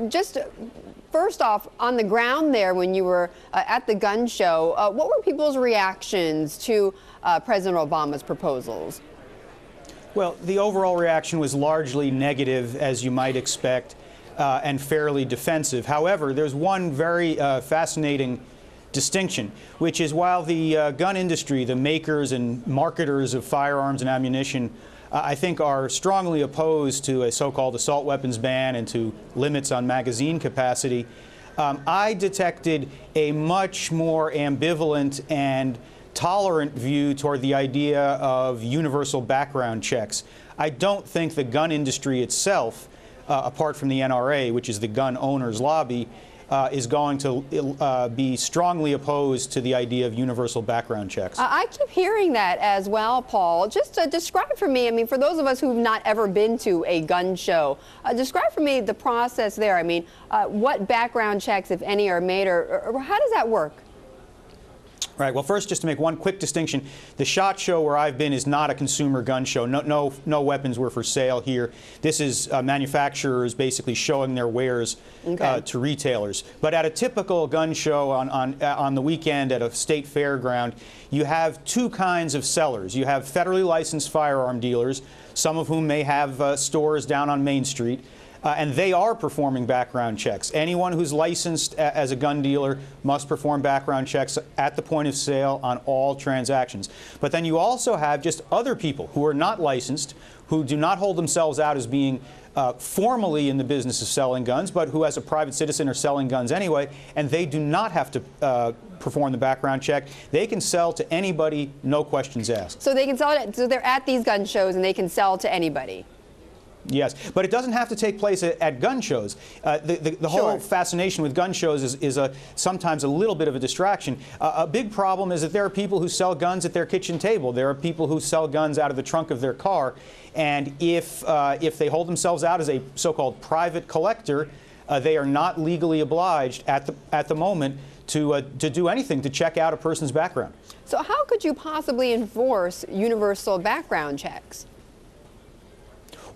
just first off, on the ground there when you were at the gun show, what were people's reactions to President Obama's proposals? Well, the overall reaction was largely negative, as you might expect, and fairly defensive. However, there's one very fascinating distinction, which is while the gun industry, the makers and marketers of firearms and ammunition, I think are strongly opposed to a so-called assault weapons ban and to limits on magazine capacity, I detected a much more ambivalent and tolerant view toward the idea of universal background checks. I don't think the gun industry itself, apart from the NRA, which is the gun owners' lobby, is going to be strongly opposed to the idea of universal background checks. I keep hearing that as well, Paul. Just describe for me, I mean, for those of us who've not ever been to a gun show, describe for me the process there. I mean, what background checks, if any, are made, or how does that work? Right. Well, first, just to make one quick distinction, the SHOT Show where I've been is not a consumer gun show. No weapons were for sale here. This is manufacturers basically showing their wares to retailers. But at a typical gun show on the weekend at a state fairground, you have two kinds of sellers. You have federally licensed firearm dealers, some of whom may have stores down on Main Street. And they are performing background checks. Anyone who's licensed as a gun dealer must perform background checks at the point of sale on all transactions. But then you also have just other people who are not licensed, who do not hold themselves out as being formally in the business of selling guns, but who as a private citizen are selling guns anyway, and they do not have to perform the background check. They can sell to anybody, no questions asked. So they can sell it, so they're at these gun shows and they can sell to anybody? Yes, but it doesn't have to take place at gun shows. The whole fascination with gun shows is sometimes a little bit of a distraction. A big problem is that there are people who sell guns at their kitchen table. There are people who sell guns out of the trunk of their car. And if they hold themselves out as a so-called private collector, they are not legally obliged at the moment to do anything to check out a person's background. So how could you possibly enforce universal background checks?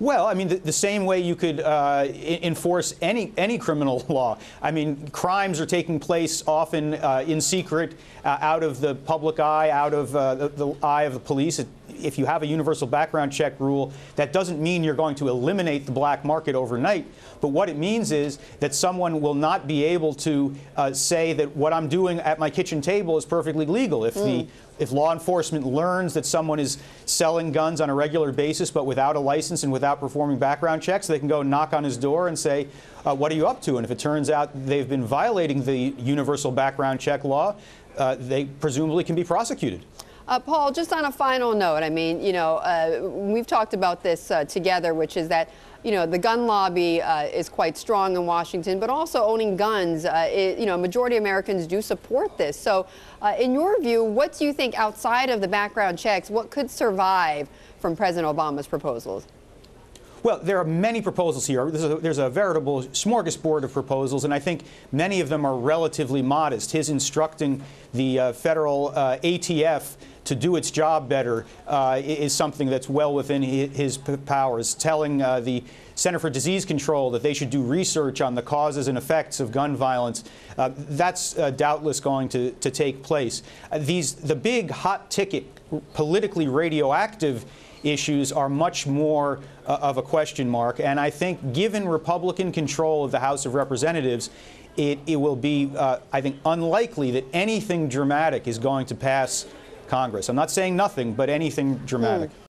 Well, I mean, the same way you could enforce any criminal law. I mean, crimes are taking place often in secret, out of the public eye, out of the eye of the police. If you have a universal background check rule, that doesn't mean you're going to eliminate the black market overnight. But what it means is that someone will not be able to say that what I'm doing at my kitchen table is perfectly legal. If law enforcement learns that someone is selling guns on a regular basis but without a license and without performing background checks, they can go knock on his door and say, what are you up to? And if it turns out they've been violating the universal background check law, they presumably can be prosecuted. Paul, just on a final note, I mean, you know, we've talked about this together, which is that, you know, the gun lobby is quite strong in Washington, but also owning guns, you know, majority of Americans do support this. So in your view, what do you think outside of the background checks, what could survive from President Obama's proposals? Well, there are many proposals here. There's a veritable smorgasbord of proposals, and I think many of them are relatively modest. His instructing the federal ATF to do its job better is something that's well within his powers. Telling the Center for Disease Control that they should do research on the causes and effects of gun violence, that's doubtless going to take place. The big hot ticket, politically radioactive issues are much more of a question mark, and I think given Republican control of the House of Representatives, it will be, I think, unlikely that anything dramatic is going to pass Congress. I'm not saying nothing, but anything dramatic.